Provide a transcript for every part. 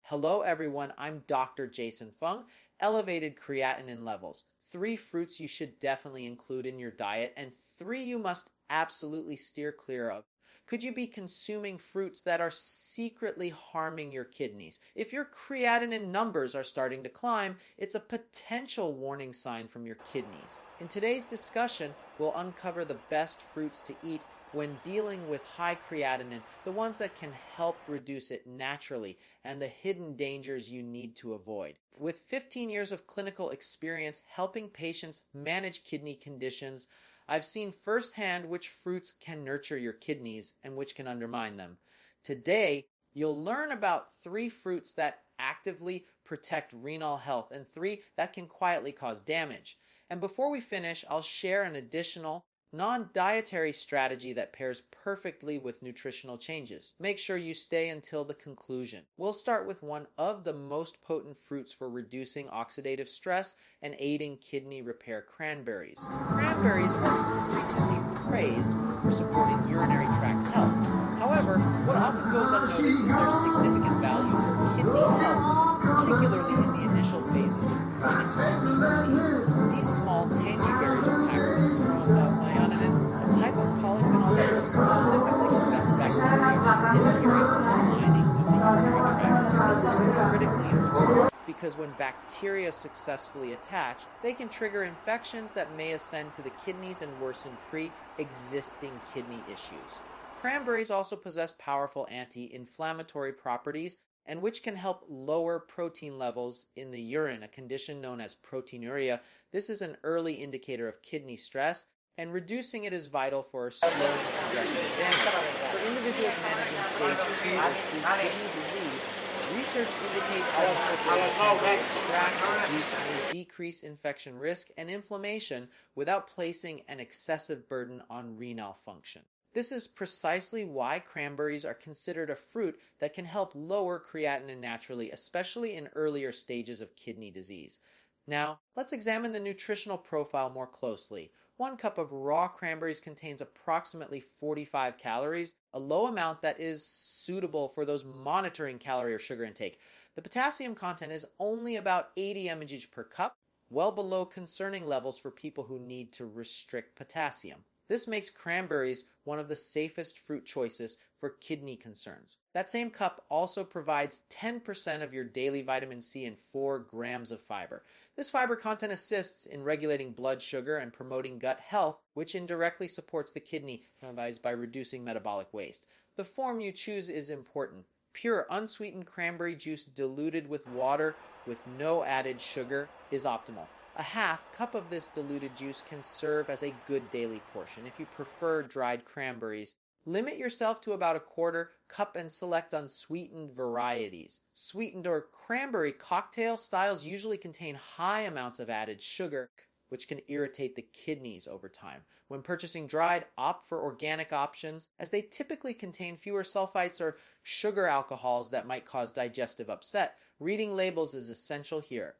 Hello everyone, I'm Dr. Jason Fung. Elevated creatinine levels. 3 fruits you should definitely include in your diet, and 3 you must absolutely steer clear of. Could you be consuming fruits that are secretly harming your kidneys? If your creatinine numbers are starting to climb, it's a potential warning sign from your kidneys. In today's discussion, we'll uncover the best fruits to eat when dealing with high creatinine, the ones that can help reduce it naturally, and the hidden dangers you need to avoid. With 15 years of clinical experience helping patients manage kidney conditions, I've seen firsthand which fruits can nurture your kidneys and which can undermine them. Today, you'll learn about 3 fruits that actively protect renal health and 3 that can quietly cause damage. And before we finish, I'll share an additional non-dietary strategy that pairs perfectly with nutritional changes. Make sure you stay until the conclusion. We'll start with one of the most potent fruits for reducing oxidative stress and aiding kidney repair: cranberries. Cranberries are frequently praised for supporting urinary tract health. However, what often goes unnoticed is their significant value for kidney health, particularly in the initial phases of chronic kidney disease. These small, tangy berries are packed with cyanidins, a type of polyphenol that specifically prevents bacteria from adhering to the lining of the urinary tract. This is critically important because when bacteria successfully attach, they can trigger infections that may ascend to the kidneys and worsen pre-existing kidney issues. Cranberries also possess powerful anti-inflammatory properties, and which can help lower protein levels in the urine, a condition known as proteinuria. This is an early indicator of kidney stress, and reducing it is vital for slowing the progression of damage. For individuals managing stage 2 or 3 kidney disease, research indicates that incorporating cranberry extract or juice may decrease infection risk and inflammation without placing an excessive burden on renal function. This is precisely why cranberries are considered a fruit that can help lower creatinine naturally, especially in earlier stages of kidney disease. Now, let's examine the nutritional profile more closely. 1 cup of raw cranberries contains approximately 45 calories, a low amount that is suitable for those monitoring calorie or sugar intake. The potassium content is only about 80 mg per cup, well below concerning levels for people who need to restrict potassium. This makes cranberries one of the safest fruit choices for kidney concerns. That same cup also provides 10% of your daily vitamin C and 4 grams of fiber. This fiber content assists in regulating blood sugar and promoting gut health, which indirectly supports the kidney by reducing metabolic waste. The form you choose is important. Pure, unsweetened cranberry juice diluted with water with no added sugar is optimal. A half cup of this diluted juice can serve as a good daily portion. If you prefer dried cranberries, limit yourself to about a 1/4 cup and select unsweetened varieties. Sweetened or cranberry cocktail styles usually contain high amounts of added sugar, which can irritate the kidneys over time. When purchasing dried, opt for organic options, as they typically contain fewer sulfites or sugar alcohols that might cause digestive upset. Reading labels is essential here.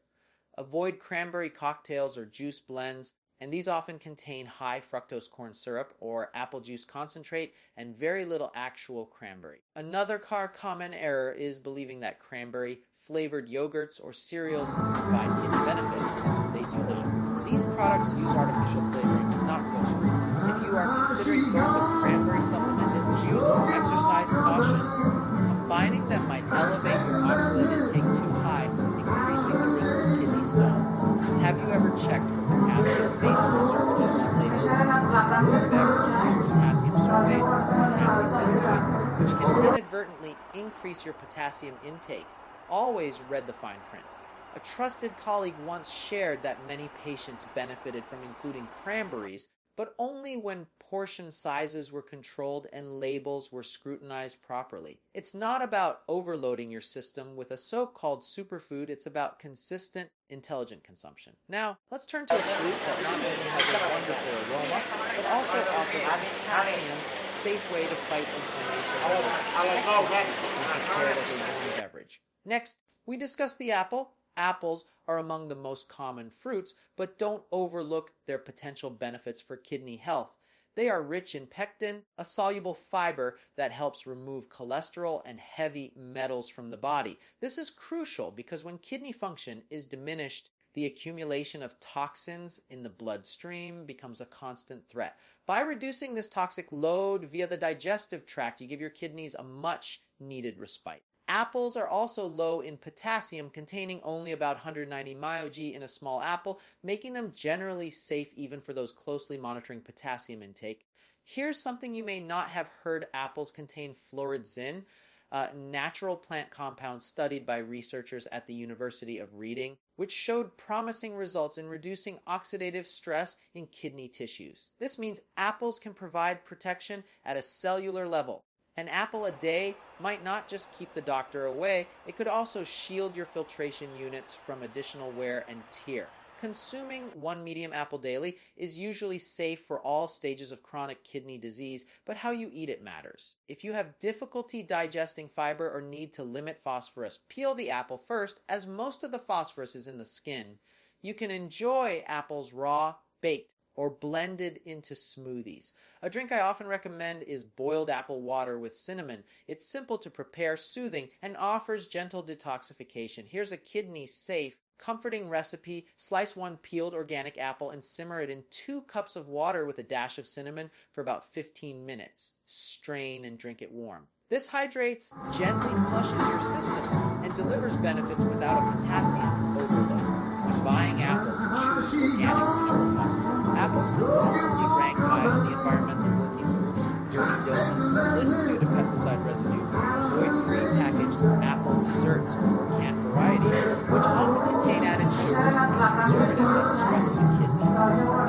Avoid cranberry cocktails or juice blends, and these often contain high fructose corn syrup or apple juice concentrate and very little actual cranberry. Another common error is believing that cranberry flavored yogurts or cereals provide kidney benefits. They do not. These products use artificial flavoring, not grocery. If you are considering both a cranberry supplemented juice or exercise, caution. Combining them might elevate your oxalate intake too high, increasing the risk of kidney stones. Have you ever checked for potassium-based preservatives on labels? Some beverages use potassium sorbate or potassium benzoate, which can inadvertently increase your potassium intake. Always read the fine print. A trusted colleague once shared that many patients benefited from including cranberries, but only when portion sizes were controlled and labels were scrutinized properly. It's not about overloading your system with a so-called superfood, it's about consistent, intelligent consumption. Now, let's turn to a fruit that not only has a wonderful aroma, but also offers a potassium-safe way to fight inflammation and works excellently when prepared as a warm beverage. Next, we discuss the apple. Apples are among the most common fruits, but don't overlook their potential benefits for kidney health. They are rich in pectin, a soluble fiber that helps remove cholesterol and heavy metals from the body. This is crucial because when kidney function is diminished, the accumulation of toxins in the bloodstream becomes a constant threat. By reducing this toxic load via the digestive tract, you give your kidneys a much needed respite. Apples are also low in potassium, containing only about 190 μg in a small apple, making them generally safe even for those closely monitoring potassium intake. Here's something you may not have heard: apples contain floridazine, a natural plant compound studied by researchers at the University of Reading, which showed promising results in reducing oxidative stress in kidney tissues. This means apples can provide protection at a cellular level. An apple a day might not just keep the doctor away, it could also shield your filtration units from additional wear and tear. Consuming one medium apple daily is usually safe for all stages of chronic kidney disease, but how you eat it matters. If you have difficulty digesting fiber or need to limit phosphorus, peel the apple first, as most of the phosphorus is in the skin. You can enjoy apples raw, baked, or blended into smoothies. A drink I often recommend is boiled apple water with cinnamon. It's simple to prepare, soothing, and offers gentle detoxification. Here's a kidney-safe, comforting recipe. Slice one peeled organic apple and simmer it in 2 cups of water with a dash of cinnamon for about 15 minutes. Strain and drink it warm. This hydrates, gently flushes your system, and delivers benefits without a potassium overload. When buying apples, choose organic whenever possible. Apples consistently rank high on the environmental working group's dirty dozen list due to pesticide residue. Avoid pre-packaged apple desserts or canned variety, which often contain added sugars and preservatives that stress the kidneys.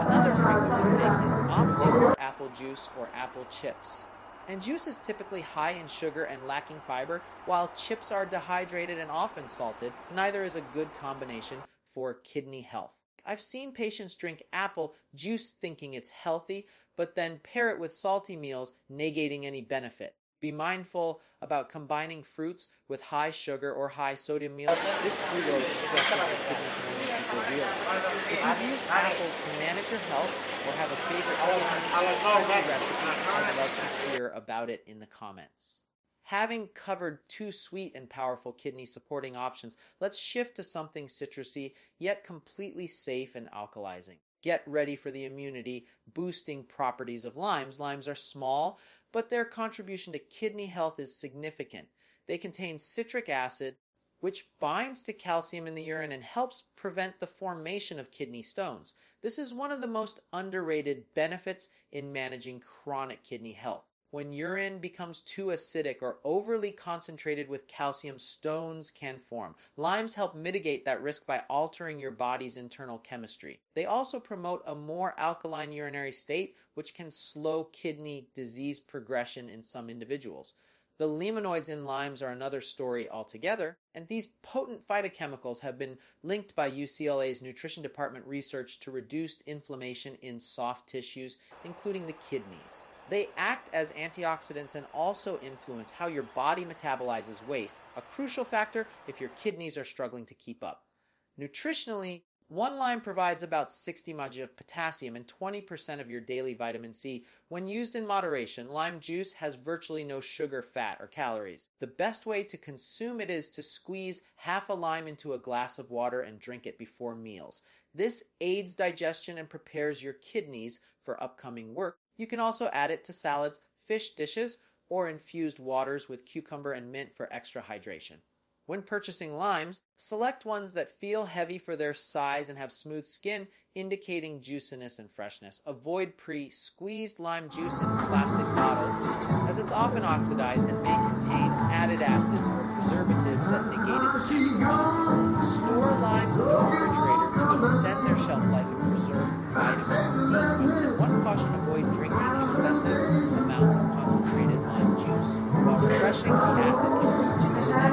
Another frequent mistake is opting for apple juice or apple chips. And juice is typically high in sugar and lacking fiber, while chips are dehydrated and often salted. Neither is a good combination for kidney health. I've seen patients drink apple juice thinking it's healthy, but then pair it with salty meals, negating any benefit. Be mindful about combining fruits with high sugar or high sodium meals. This duo stresses the kidneys more than people realize. If you've used apples to manage your health or have a favorite kidney-friendly recipe, I'd love to hear about it in the comments. Having covered 2 sweet and powerful kidney-supporting options, let's shift to something citrusy, yet completely safe and alkalizing. Get ready for the immunity-boosting properties of limes. Limes are small, but their contribution to kidney health is significant. They contain citric acid, which binds to calcium in the urine and helps prevent the formation of kidney stones. This is one of the most underrated benefits in managing chronic kidney health. When urine becomes too acidic or overly concentrated with calcium, stones can form. Limes help mitigate that risk by altering your body's internal chemistry. They also promote a more alkaline urinary state, which can slow kidney disease progression in some individuals. The limonoids in limes are another story altogether, and these potent phytochemicals have been linked by UCLA's nutrition department research to reduced inflammation in soft tissues, including the kidneys. They act as antioxidants and also influence how your body metabolizes waste, a crucial factor if your kidneys are struggling to keep up. Nutritionally, one lime provides about 60 mg of potassium and 20% of your daily vitamin C. When used in moderation, lime juice has virtually no sugar, fat, or calories. The best way to consume it is to squeeze half a lime into a glass of water and drink it before meals. This aids digestion and prepares your kidneys for upcoming work. You can also add it to salads, fish dishes, or infused waters with cucumber and mint for extra hydration. When purchasing limes, select ones that feel heavy for their size and have smooth skin, indicating juiciness and freshness. Avoid pre-squeezed lime juice in plastic bottles, as it's often oxidized and may contain added acids or preservatives that negate its natural benefits. Store limes in the refrigerator to extend their shelf life and preserve vitamin C. And one caution: avoid drinking excessive amounts of concentrated lime juice. While refreshing, the acid can prove to be time.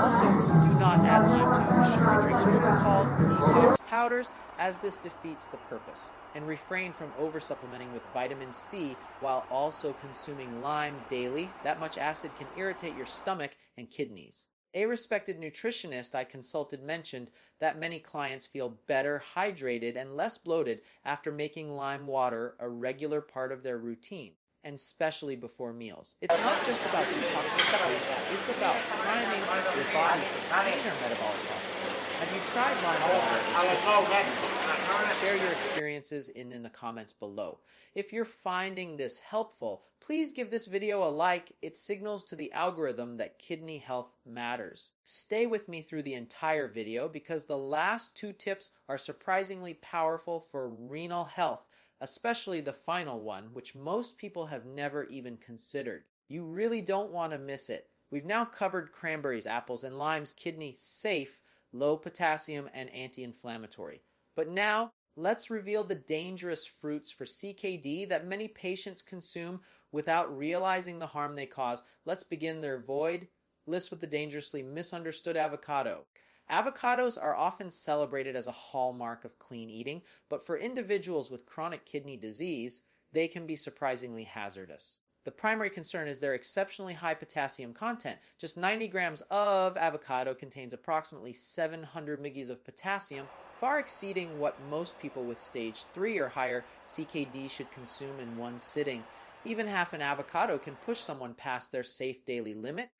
Also, do not add lime to sugary drinks or called detox powders, as this defeats the purpose. And refrain from over-supplementing with vitamin C while also consuming lime daily. That much acid can irritate your stomach and kidneys. A respected nutritionist I consulted mentioned that many clients feel better hydrated and less bloated after making lime water a regular part of their routine, and especially before meals. It's not just about detoxification, it's about priming your body for cleaner metabolic processes. Have you tried lime water or citrus infusions? Share your experiences in the comments below. If you're finding this helpful, please give this video a like. It signals to the algorithm that kidney health matters. Stay with me through the entire video because the last two tips are surprisingly powerful for renal health, especially the final one, which most people have never even considered. You really don't want to miss it. We've now covered cranberries, apples, and limes kidney safe, low potassium, and anti-inflammatory. But now, let's reveal the dangerous fruits for CKD that many patients consume without realizing the harm they cause. Let's begin their void list with the dangerously misunderstood avocado. Avocados are often celebrated as a hallmark of clean eating, but for individuals with chronic kidney disease, they can be surprisingly hazardous. The primary concern is their exceptionally high potassium content. Just 90 grams of avocado contains approximately 700 mg of potassium, far exceeding what most people with stage 3 or higher CKD should consume in one sitting. Even half an avocado can push someone past their safe daily limit,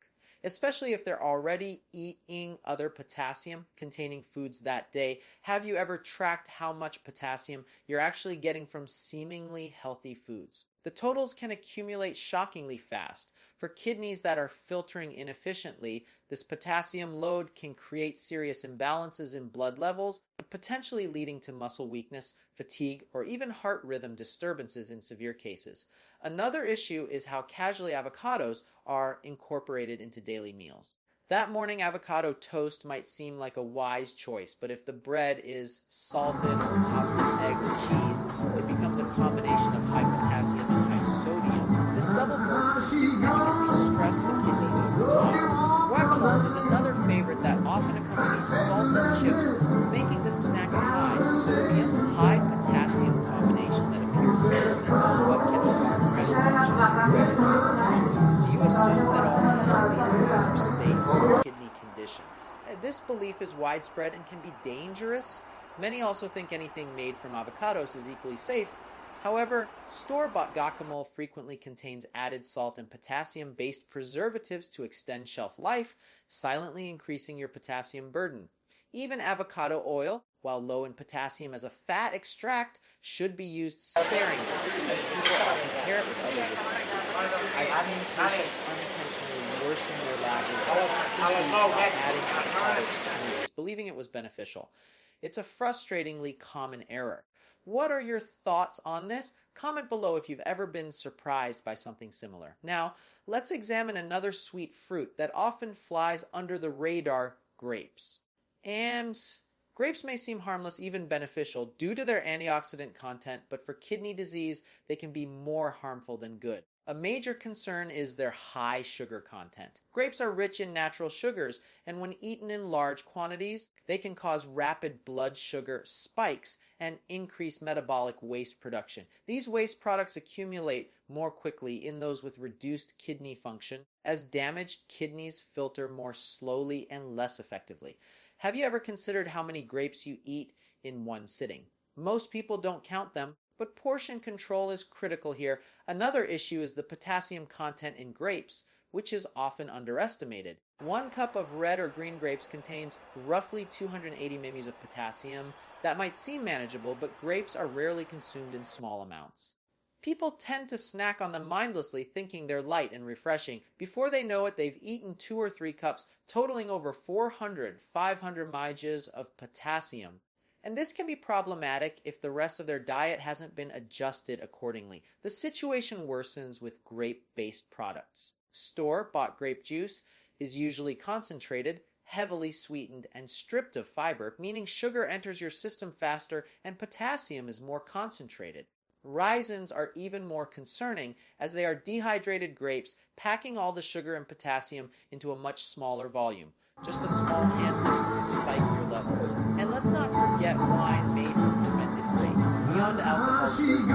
especially if they're already eating other potassium-containing foods that day. Have you ever tracked how much potassium you're actually getting from seemingly healthy foods? The totals can accumulate shockingly fast. For kidneys that are filtering inefficiently, this potassium load can create serious imbalances in blood levels, potentially leading to muscle weakness, fatigue, or even heart rhythm disturbances in severe cases. Another issue is how casually avocados are incorporated into daily meals. That morning avocado toast might seem like a wise choice, but if the bread is salted or topped with egg or cheese, it becomes a combination of high potassium and high sodium. This double burden can significantly stress the kidneys over time. Guacamole is another favorite that often accompanies salted chips, making the snack a high sodium, high potassium combination that appears innocent but can start Do you assume that all healthy foods are safe for kidney conditions? This belief is widespread and can be dangerous. Many also think anything made from avocados is equally safe. However, store-bought guacamole frequently contains added salt and potassium-based preservatives to extend shelf life, silently increasing your potassium burden. Even avocado oil, while low in potassium as a fat extract, should be used sparingly, as people often pair it with other risk factors. I've seen patients unintentionally worsen their lab results simply by adding avocado to smoothies, believing it was beneficial. It's a frustratingly common error. What are your thoughts on this? Comment below if you've ever been surprised by something similar. Now, let's examine another sweet fruit that often flies under the radar: grapes. And grapes may seem harmless, even beneficial, due to their antioxidant content, but for kidney disease, they can be more harmful than good. A major concern is their high sugar content. Grapes are rich in natural sugars, and when eaten in large quantities, they can cause rapid blood sugar spikes and increase metabolic waste production. These waste products accumulate more quickly in those with reduced kidney function, as damaged kidneys filter more slowly and less effectively. Have you ever considered how many grapes you eat in one sitting? Most people don't count them, but portion control is critical here. Another issue is the potassium content in grapes, which is often underestimated. 1 cup of red or green grapes contains roughly 280 mg of potassium. That might seem manageable, but grapes are rarely consumed in small amounts. People tend to snack on them mindlessly, thinking they're light and refreshing. Before they know it, they've eaten 2 or 3 cups, totaling over 400, 500 mg of potassium. And this can be problematic if the rest of their diet hasn't been adjusted accordingly. The situation worsens with grape-based products. Store-bought grape juice is usually concentrated, heavily sweetened, and stripped of fiber, meaning sugar enters your system faster and potassium is more concentrated. Raisins are even more concerning, as they are dehydrated grapes, packing all the sugar and potassium into a much smaller volume. Just a small handful will spike your levels. And let's not forget wine made from fermented grapes. Beyond alcohol kidneys,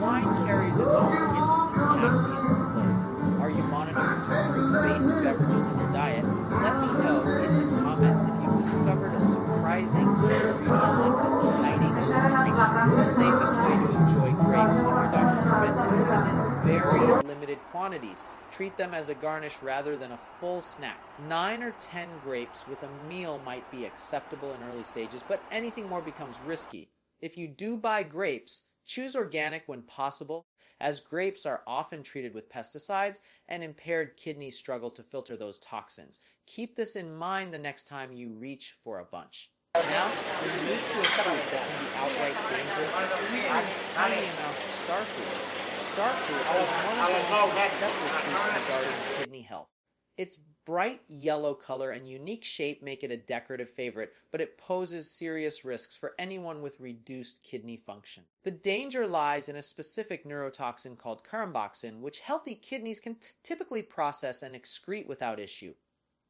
wine carries its own hidden potassium load. Are you monitoring fruit-based beverages in your diet? Let quantities. Treat them as a garnish rather than a full snack. 9 or 10 grapes with a meal might be acceptable in early stages, but anything more becomes risky. If you do buy grapes, choose organic when possible, as grapes are often treated with pesticides and impaired kidneys struggle to filter those toxins. Keep this in mind the next time you reach for a bunch. Now, we move to a fruit that can be outright dangerous, even in tiny amounts of star fruit. Star fruit is one of the most deceptive fruits regarding kidney health. Its bright yellow color and unique shape make it a decorative favorite, but it poses serious risks for anyone with reduced kidney function. The danger lies in a specific neurotoxin called caramboxin, which healthy kidneys can typically process and excrete without issue.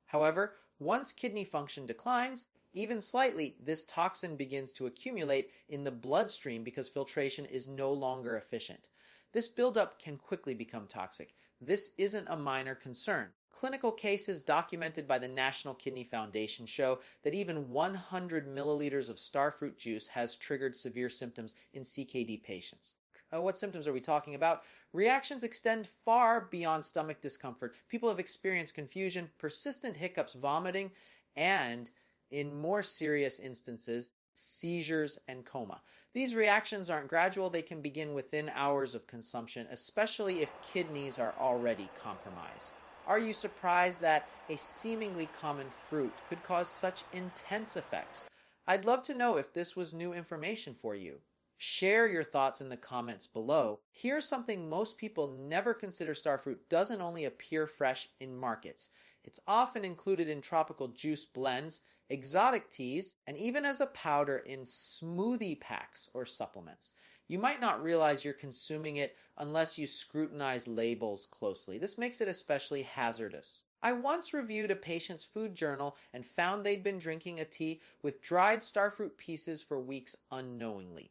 However, once kidney function declines, even slightly, this toxin begins to accumulate in the bloodstream because filtration is no longer efficient. This buildup can quickly become toxic. This isn't a minor concern. Clinical cases documented by the National Kidney Foundation show that even 100 milliliters of starfruit juice has triggered severe symptoms in CKD patients. What symptoms are we talking about? Reactions extend far beyond stomach discomfort. People have experienced confusion, persistent hiccups, vomiting, and, in more serious instances, seizures and coma. These reactions aren't gradual. They can begin within hours of consumption, especially if kidneys are already compromised. Are you surprised that a seemingly common fruit could cause such intense effects? I'd love to know if this was new information for you. Share your thoughts in the comments below. Here's something most people never consider: starfruit doesn't only appear fresh in markets. It's often included in tropical juice blends, exotic teas, and even as a powder in smoothie packs or supplements. You might not realize you're consuming it unless you scrutinize labels closely. This makes it especially hazardous. I once reviewed a patient's food journal and found they'd been drinking a tea with dried starfruit pieces for weeks unknowingly.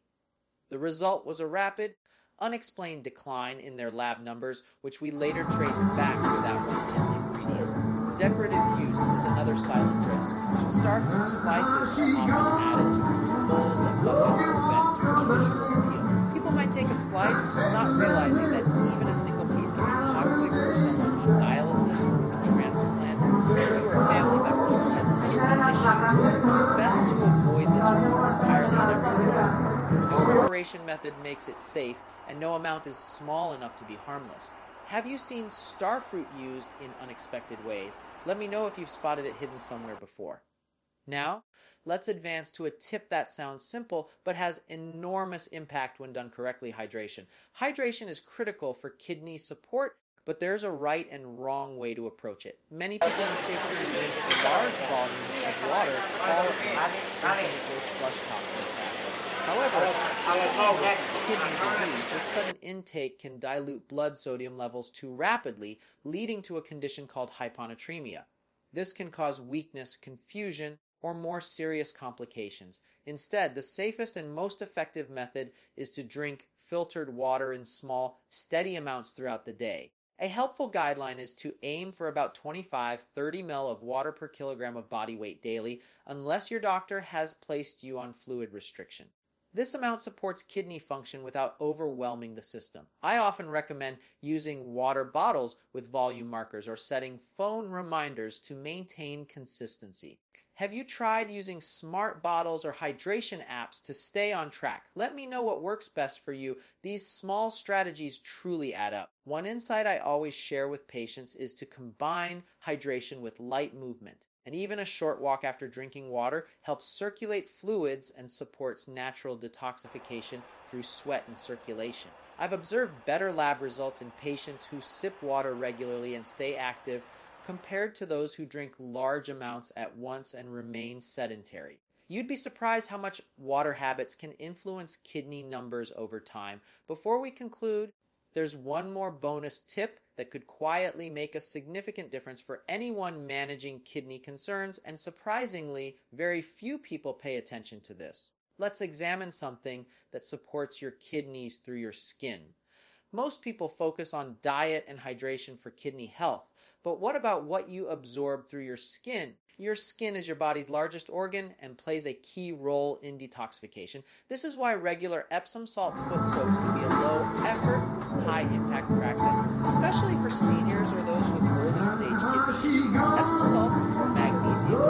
The result was a rapid, unexplained decline in their lab numbers, which we later traced back to that one ingredient. Decorative use is another silent risk. Starfruit slices are often added to bowls and buffets for visual appeal. People might take a slice, not realizing that even a single piece can be toxic for someone on dialysis or with a transplant, or a family member who has kidney issues. It's best to avoid this fruit entirely in every way. No preparation method makes it safe, and no amount is small enough to be harmless. Have you seen starfruit used in unexpected ways? Let me know if you've spotted it hidden somewhere before. Now, let's advance to a tip that sounds simple but has enormous impact when done correctly: hydration. Hydration is critical for kidney support, but there's a right and wrong way to approach it. Many people mistakenly drink large volumes of water all at once, thinking it will flush toxins faster. However, for someone with kidney disease, this sudden intake can dilute blood sodium levels too rapidly, leading to a condition called hyponatremia. This can cause weakness, confusion, or more serious complications. Instead, the safest and most effective method is to drink filtered water in small, steady amounts throughout the day. A helpful guideline is to aim for about 25-30 ml of water per kilogram of body weight daily, unless your doctor has placed you on fluid restriction. This amount supports kidney function without overwhelming the system. I often recommend using water bottles with volume markers or setting phone reminders to maintain consistency. Have you tried using smart bottles or hydration apps to stay on track? Let me know what works best for you. These small strategies truly add up. One insight I always share with patients is to combine hydration with light movement. And even a short walk after drinking water helps circulate fluids and supports natural detoxification through sweat and circulation. I've observed better lab results in patients who sip water regularly and stay active compared to those who drink large amounts at once and remain sedentary. You'd be surprised how much water habits can influence kidney numbers over time. Before we conclude, there's one more bonus tip that could quietly make a significant difference for anyone managing kidney concerns, and surprisingly, very few people pay attention to this. Let's examine something that supports your kidneys through your skin. Most people focus on diet and hydration for kidney health, but what about what you absorb through your skin? Your skin is your body's largest organ and plays a key role in detoxification. This is why regular Epsom salt foot soaks can be a low-effort, high impact practice, especially for seniors or those with early stage kidney. Epsom salt or magnesium